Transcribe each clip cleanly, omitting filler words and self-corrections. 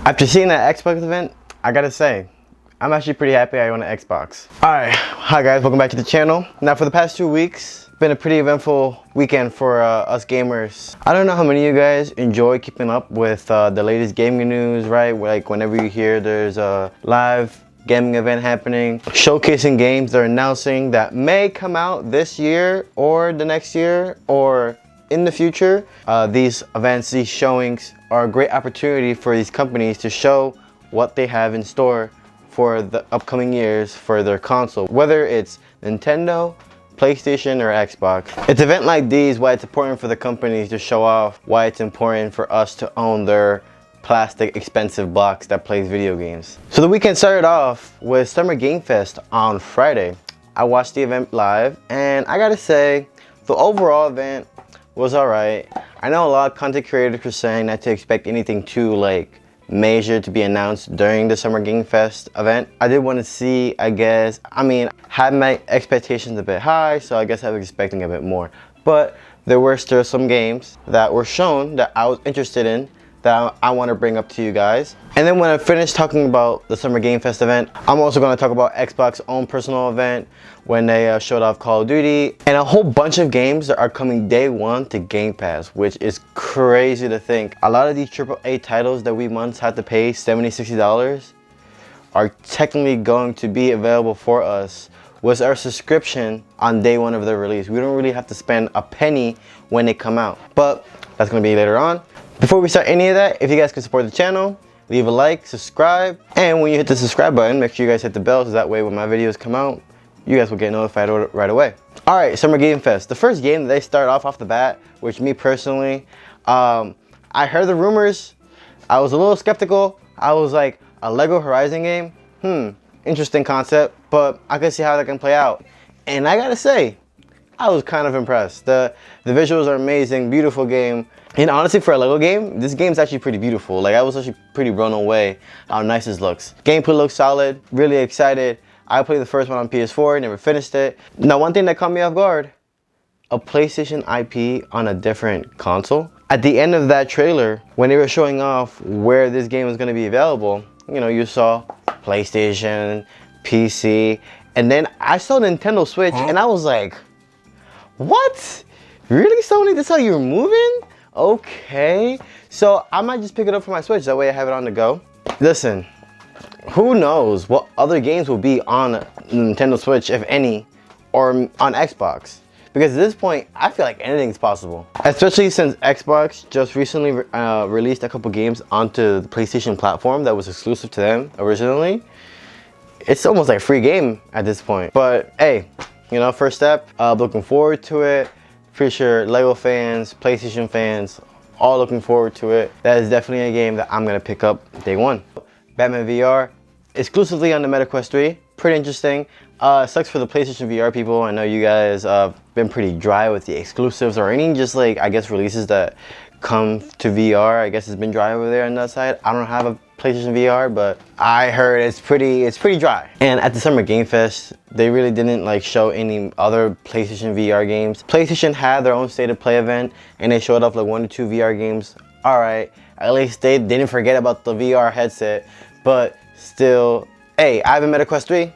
After seeing that Xbox event, I gotta say, I'm actually pretty happy I own an Xbox. Alright, hi guys, welcome back to the channel. Now for the past 2 weeks, it's been a pretty eventful weekend for us gamers. I don't know how many of you guys enjoy keeping up with the latest gaming news, right? Like whenever you hear there's a live gaming event happening, showcasing games they're announcing that may come out this year or the next year or in the future. These events, these showings are a great opportunity for these companies to show what they have in store for the upcoming years for their console, whether it's Nintendo, PlayStation, or Xbox. It's events like these why it's important for the companies to show off why it's important for us to own their plastic expensive box that plays video games. So the weekend started off with Summer Game Fest on Friday. I watched the event live and I gotta say the overall event was alright. I know a lot of content creators were saying not to expect anything too major to be announced during the Summer Game Fest event. I did want to see, had my expectations a bit high, so I guess I was expecting a bit more. But there were still some games that were shown that I was interested in that I want to bring up to you guys. And then when I finish talking about the Summer Game Fest event, I'm also going to talk about Xbox's own personal event when they showed off Call of Duty and a whole bunch of games that are coming day one to Game Pass, which is crazy to think. A lot of these AAA titles that we once had to pay $70, $60 are technically going to be available for us with our subscription on day one of their release. We don't really have to spend a penny when they come out, but that's going to be later on. Before we start any of that, if you guys can support the channel, leave a like, subscribe, and when you hit the subscribe button, make sure you guys hit the bell so that way when my videos come out, you guys will get notified right away. Alright, Summer Game Fest. The first game that they start off the bat, which me personally, I heard the rumors, I was a little skeptical. I was like, a Lego Horizon game? Interesting concept, but I can see how that can play out. And I gotta say, I was kind of impressed. The visuals are amazing, beautiful game. And honestly, for a Lego game, this game's actually pretty beautiful. Like, I was actually pretty blown away how nice this looks. Gameplay looks solid, really excited. I played the first one on PS4, never finished it. Now, one thing that caught me off guard, a PlayStation IP on a different console. At the end of that trailer, when they were showing off where this game was gonna be available, you know, you saw PlayStation, PC, and then I saw Nintendo Switch, and I was like, what? Really, Sony? That's how you're moving? Okay, so I might just pick it up for my Switch, that way I have it on the go. Listen, who knows what other games will be on Nintendo Switch, if any, or on Xbox. Because at this point, I feel like anything's possible. Especially since Xbox just recently released a couple games onto the PlayStation platform that was exclusive to them originally. It's almost like a free game at this point. But hey, you know, first step, looking forward to it. Pretty sure Lego fans, PlayStation fans, all looking forward to it. That is definitely a game that I'm gonna pick up day one. Batman VR, exclusively on the MetaQuest 3. Pretty interesting. Sucks for the PlayStation VR people. I know you guys been pretty dry with the exclusives or any just like, I guess, releases that come to VR. I guess it's been dry over there on that side. I don't have a PlayStation VR, but I heard it's pretty dry. And at the Summer Game Fest, they really didn't like show any other PlayStation VR games. PlayStation had their own State of Play event and they showed off like 1 or 2 VR games. Alright, at least they didn't forget about the VR headset, but still, hey, I have a MetaQuest 3.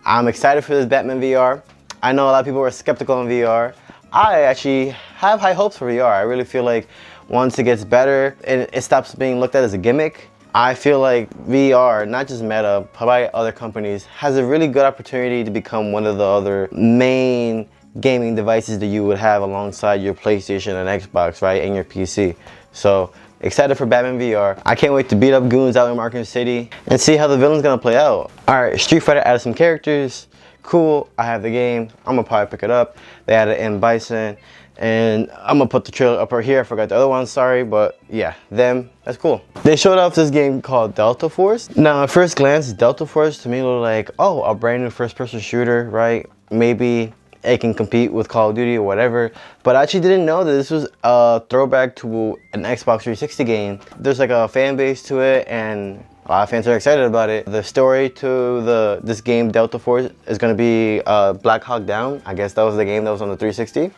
I'm excited for this Batman VR. I know a lot of people were skeptical on VR. I actually have high hopes for VR. I really feel like once it gets better and it stops being looked at as a gimmick, I feel like VR, not just Meta, but by other companies, has a really good opportunity to become one of the other main gaming devices that you would have alongside your PlayStation and Xbox, right, and your PC. So, excited for Batman VR. I can't wait to beat up goons out in Arkham City and see how the villain's gonna play out. Alright, Street Fighter added some characters. Cool, I have the game. I'm gonna probably pick it up. They added M. Bison. And I'm gonna put the trailer up right here. I forgot the other one, sorry, but yeah, that's cool. They showed off this game called Delta Force. Now, at first glance, Delta Force to me looked like, oh, a brand new first-person shooter, right? Maybe it can compete with Call of Duty or whatever. But I actually didn't know that this was a throwback to an Xbox 360 game. There's like a fan base to it, and a lot of fans are excited about it. The story to this game, Delta Force, is gonna be Black Hawk Down. I guess that was the game that was on the 360.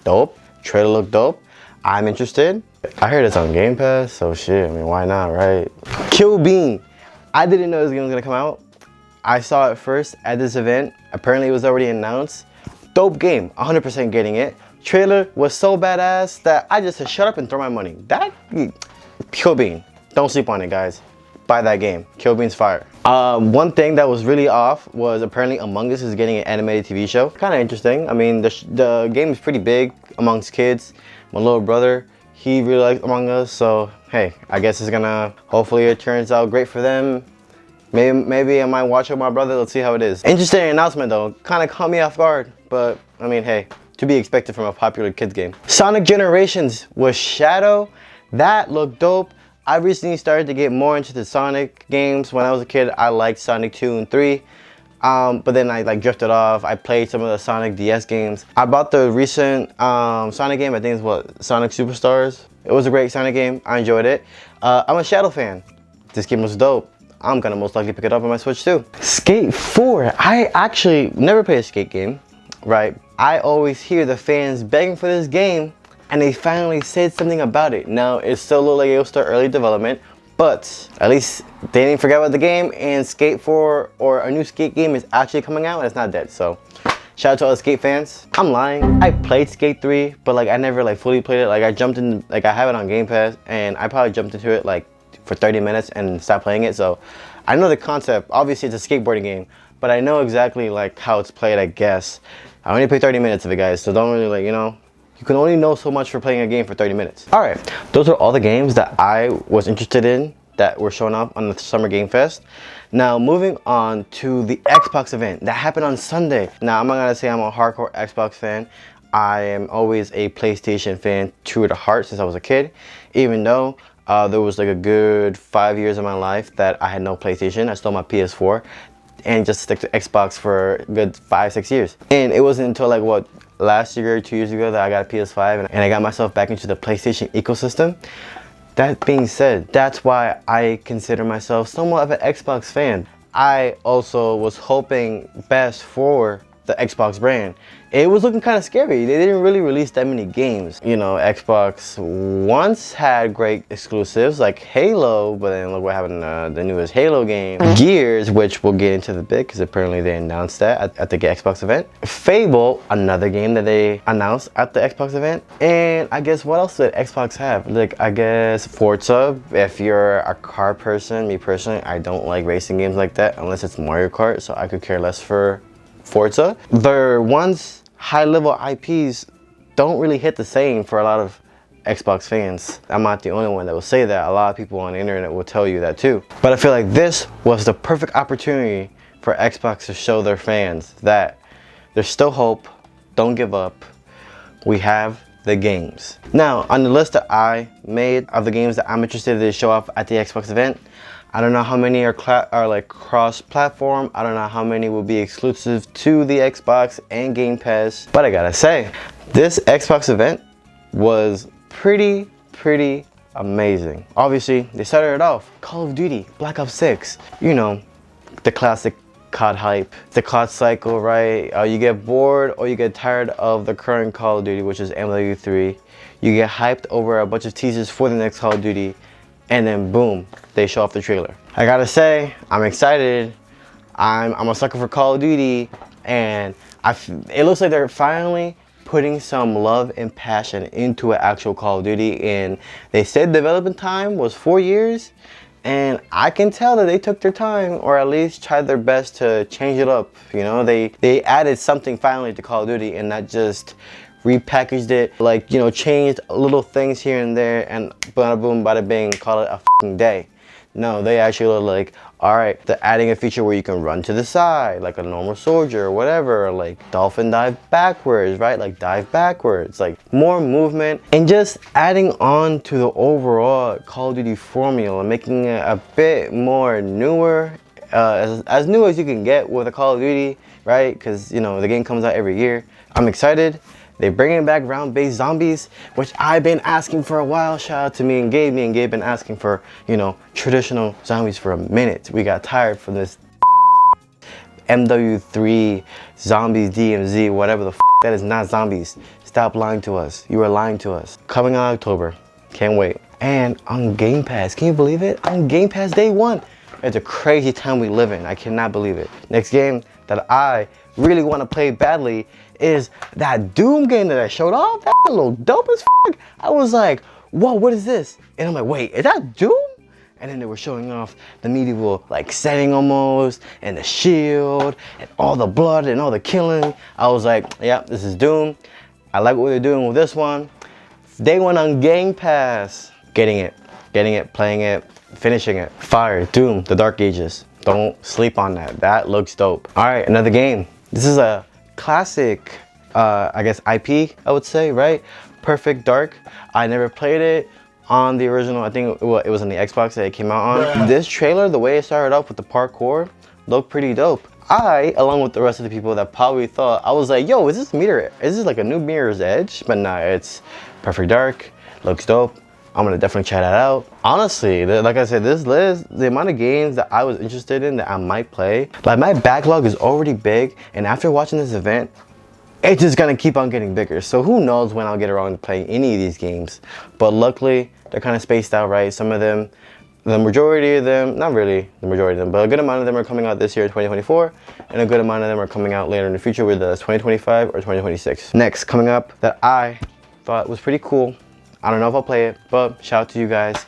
Dope. Trailer looked dope. I'm interested. I heard it's on Game Pass, so shit, I mean, why not, right? Kill Bean. I didn't know this game was gonna come out. I saw it first at this event. Apparently it was already announced. Dope game, 100% getting it. Trailer was so badass that I just said shut up and throw my money. That, Kill Bean. Don't sleep on it, guys. Buy that game. Kill Bean's fire. One thing that was really off was apparently Among Us is getting an animated TV show. Kind of interesting. I mean, the game is pretty big amongst kids. My little brother, he really likes Among Us, so hey, I guess it's gonna, hopefully it turns out great for them. Maybe I might watch it with my brother. Let's see how it is. Interesting announcement though. Kind of caught me off guard, but I mean, hey, to be expected from a popular kids game. Sonic Generations was Shadow. That looked dope. I recently started to get more into the Sonic games. When I was a kid, I liked Sonic 2 and 3. But then I like drifted off. I played some of the Sonic DS games. I bought the recent Sonic game. I think it's what, Sonic Superstars. It was a great Sonic game. I enjoyed it. I'm a Shadow fan. This game was dope. I'm gonna most likely pick it up on my Switch too. Skate 4. I actually never played a skate game, right? I always hear the fans begging for this game, and they finally said something about it. Now, it still looked like it was still early development, but at least they didn't forget about the game, and Skate 4 or a new skate game is actually coming out and it's not dead. So shout out to all the skate fans. I'm lying. I played Skate 3, but like I never like fully played it. Like I jumped in, like I have it on Game Pass, and I probably jumped into it like for 30 minutes and stopped playing it. So I know the concept. Obviously it's a skateboarding game, but I know exactly like how it's played, I guess. I only played 30 minutes of it, guys, so don't really like, you know, you can only know so much for playing a game for 30 minutes. All right, those are all the games that I was interested in that were shown up on the Summer Game Fest. Now, moving on to the Xbox event that happened on Sunday. Now, I'm not gonna say I'm a hardcore Xbox fan. I am always a PlayStation fan true to heart since I was a kid, even though there was like a good 5 years of my life that I had no PlayStation. I stole my PS4 and just stick to Xbox for a good 5-6 years. And it wasn't until like what, last year or 2 years ago that I got a PS5 and I got myself back into the PlayStation ecosystem. That being said, that's why I consider myself somewhat of an Xbox fan. I also was hoping best for the Xbox brand. It was looking kind of scary. They didn't really release that many games. You know, Xbox once had great exclusives like Halo, but then look what happened to the newest Halo game. Gears, which we'll get into the bit because apparently they announced that at the Xbox event. Fable, another game that they announced at the Xbox event. And I guess what else did Xbox have? Like, I guess Forza, if you're a car person. Me personally, I don't like racing games like that unless it's Mario Kart, so I could care less for Forza. Their once high-level IPs don't really hit the same for a lot of Xbox fans. I'm not the only one that will say that. A lot of people on the internet will tell you that too. But I feel like this was the perfect opportunity for Xbox to show their fans that there's still hope. Don't give up. We have the games. Now, on the list that I made of the games that I'm interested to show off at the Xbox event, I don't know how many are like cross-platform. I don't know how many will be exclusive to the Xbox and Game Pass. But I gotta say, this Xbox event was pretty amazing. Obviously, they started it off. Call of Duty, Black Ops 6. You know, the classic COD hype. The COD cycle, right? You get bored or you get tired of the current Call of Duty, which is MW3. You get hyped over a bunch of teasers for the next Call of Duty, and then boom, they show off the trailer. I gotta say, I'm excited. I'm a sucker for Call of Duty, and it looks like they're finally putting some love and passion into an actual Call of Duty. And they said development time was 4 years, and I can tell that they took their time, or at least tried their best to change it up. You know, they added something finally to Call of Duty, and not just repackaged it, like, you know, changed little things here and there and bada boom bada bing, call it a fucking day. No, they actually look like, all right, they're adding a feature where you can run to the side like a normal soldier or whatever, like dolphin dive backwards, right? Like dive backwards, like more movement, and just adding on to the overall Call of Duty formula, making it a bit more newer, as new as you can get with a Call of Duty, right? Because, you know, the game comes out every year. I'm excited. They're bringing back round-based zombies, which I've been asking for a while. Shout out to me and Gabe. Me and Gabe been asking for, you know, traditional zombies for a minute. We got tired from this MW3 zombies, DMZ, whatever the that is not zombies. Stop lying to us. You are lying to us. Coming out October, Can't wait. And on Game Pass, can you believe it? On Game Pass day one. It's a crazy time we live in. I cannot believe it. Next game that I really want to play badly is that Doom game that I showed off. That little dope as fuck. I was like, whoa, what is this? And I'm like, wait, is that Doom? And then they were showing off the medieval like setting almost, and the shield, and all the blood and all the killing. I was like, yeah, this is Doom. I like what they're doing with this one. Day one on Game Pass. Getting it, playing it, finishing it. Fire, Doom, The Dark Ages. Don't sleep on that. That looks dope. All right, another game. This is a classic, I guess IP, I would say, right? Perfect Dark. I never played it on the original. I think it was on the Xbox that it came out on. This trailer, the way it started off with the parkour, looked pretty dope. I, along with the rest of the people that probably thought, I was like, yo, is this like a new Mirror's Edge? But nah, it's Perfect Dark. Looks dope. I'm gonna definitely check that out. Honestly, like I said, this list, the amount of games that I was interested in that I might play, like my backlog is already big, and after watching this event, it's just gonna keep on getting bigger. So who knows when I'll get around to playing any of these games. But luckily, they're kind of spaced out, right? Some of them, the majority of them, not really the majority of them, but a good amount of them are coming out this year, 2024, and a good amount of them are coming out later in the future, whether that's 2025 or 2026. Next, coming up that I thought was pretty cool. I don't know if I'll play it, but shout out to you guys.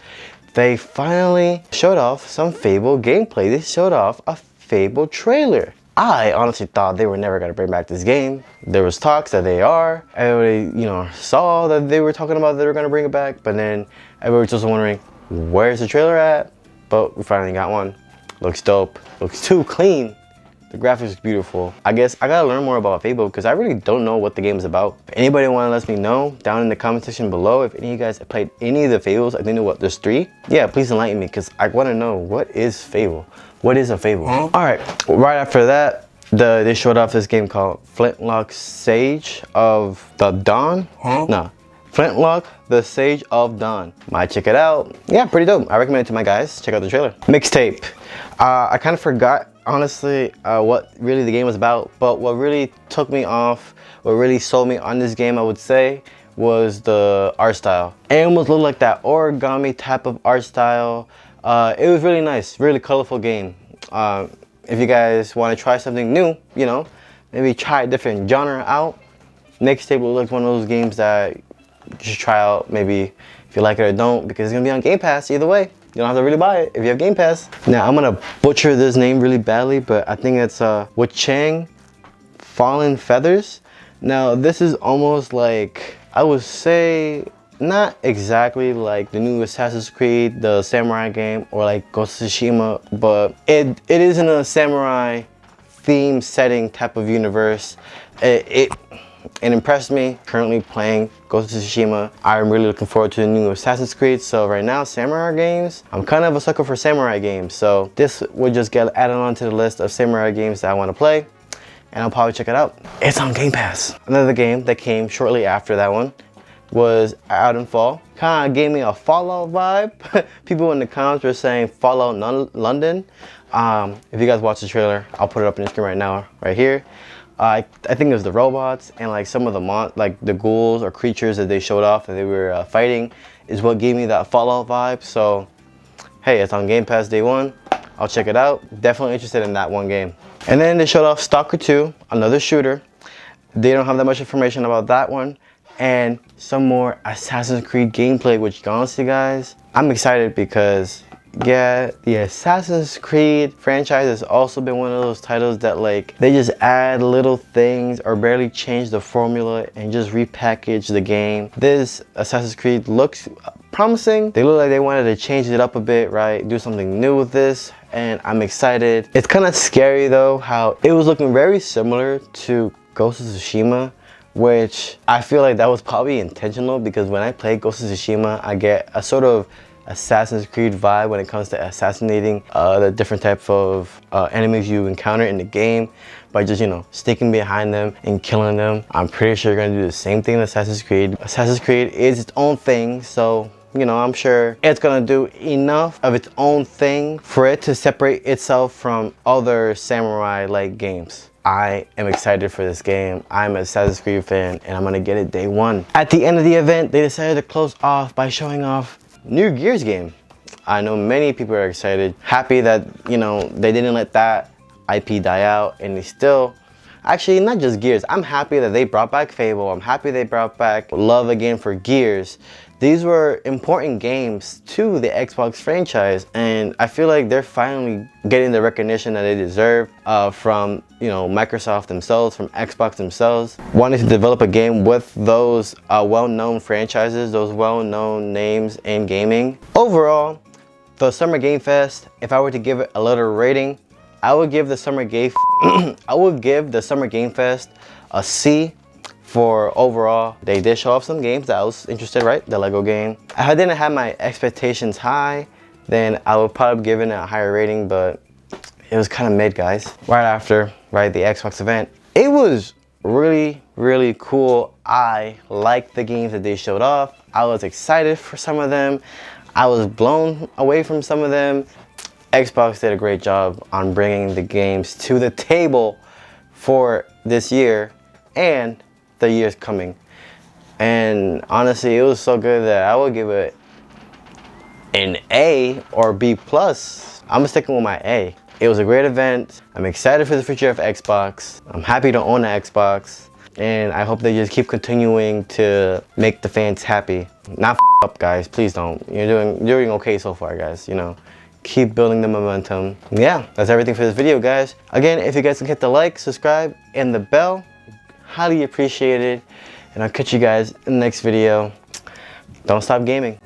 They finally showed off some Fable gameplay. They showed off a Fable trailer. I honestly thought they were never gonna bring back this game. There was talks that they are. Everybody, saw that they were talking about that they were gonna bring it back, but then everybody was just wondering, where's the trailer at? But we finally got one. Looks dope. Looks too clean. The graphics is beautiful. I guess I gotta learn more about Fable because I really don't know what the game is about. If anybody wanna let me know down in the comment section below, if any of you guys have played any of the Fables, I think there's 3. Yeah, please enlighten me because I wanna know what is Fable. What is a Fable? All right, right after that, they showed off this game called Flintlock Sage of the Dawn. No, Flintlock, the Sage of Dawn. Might check it out. Yeah, pretty dope. I recommend it to my guys. Check out the trailer. Mixtape. I kind of forgot, honestly, what really the game was about, but what really took me off, what really sold me on this game, I would say, was the art style. It almost looked like that origami type of art style. It was really nice, really colorful game. If you guys want to try something new, maybe try a different genre out, Mixtape looks like one of those games that you should try out, maybe if you like it or don't, because it's gonna be on Game Pass either way. You don't have to really buy it if you have Game Pass. Now, I'm gonna butcher this name really badly, but I think it's Wuchang Fallen Feathers. Now, this is almost like, I would say, not exactly like the new Assassin's Creed, the samurai game, or like Ghost of Tsushima, but it is in a samurai theme setting type of universe. It impressed me. Currently playing Ghost of Tsushima. I'm really looking forward to the new Assassin's Creed. So right now, samurai games, I'm kind of a sucker for samurai games. So this would just get added on to the list of samurai games that I want to play, and I'll probably check it out. It's on Game Pass. Another game that came shortly after that one was Out in Fall. Kind of gave me a Fallout vibe. People in the comments were saying Fallout London. If you guys watch the trailer, I'll put it up on the screen right now, right here. I think it was the robots and like some of the ghouls or creatures that they showed off that they were fighting is what gave me that Fallout vibe. So, hey, it's on Game Pass day one. I'll check it out. Definitely interested in that one game. And then they showed off Stalker 2, another shooter. They don't have that much information about that one. And some more Assassin's Creed gameplay, which honestly, guys, I'm excited because, yeah, the Assassin's Creed franchise has also been one of those titles that like they just add little things or barely change the formula and just repackage the game. This Assassin's Creed looks promising. They look like they wanted to change it up a bit, right? Do something new with this, and I'm excited. It's kind of scary though how it was looking very similar to Ghost of Tsushima, which I feel like that was probably intentional because when I play Ghost of Tsushima, I get a sort of Assassin's Creed vibe when it comes to assassinating the different types of enemies you encounter in the game by just, sticking behind them and killing them. I'm pretty sure you're gonna do the same thing in Assassin's Creed. Assassin's Creed is its own thing, so you know, I'm sure it's gonna do enough of its own thing for it to separate itself from other samurai-like games. I am excited for this game. I'm a Assassin's Creed fan and I'm gonna get it day one. At the end of the event, they decided to close off by showing off new Gears game. I know many people are excited, happy that, you know, they didn't let that IP die out, and they still, actually not just Gears, I'm happy that they brought back Fable. I'm happy they brought back love again for Gears. These were important games to the Xbox franchise, and I feel like they're finally getting the recognition that they deserve from, you know, Microsoft themselves, from Xbox themselves, wanting to develop a game with those well-known franchises, those well-known names in gaming. Overall, the Summer Game Fest, if I were to give it a letter rating, I would give the Summer Game Fest a C. For overall, they did show off some games that I was interested, right? The Lego game. If I didn't have my expectations high, then I would probably give it a higher rating, but it was kind of mid, guys. Right after, right, the Xbox event, it was really, really cool. I liked the games that they showed off. I was excited for some of them. I was blown away from some of them. Xbox did a great job on bringing the games to the table for this year and the years coming, and honestly it was so good that I would give it an A or B plus. I'm sticking with my A. It was a great event. I'm excited for the future of Xbox. I'm happy to own an Xbox, and I hope they just keep continuing to make the fans happy. Not up, guys, please don't. You're doing okay so far, guys. You know, keep building the momentum. Yeah, that's everything for this video, guys. Again, if you guys can hit the like, subscribe, and the bell, highly appreciated, and I'll catch you guys in the next video. Don't stop gaming.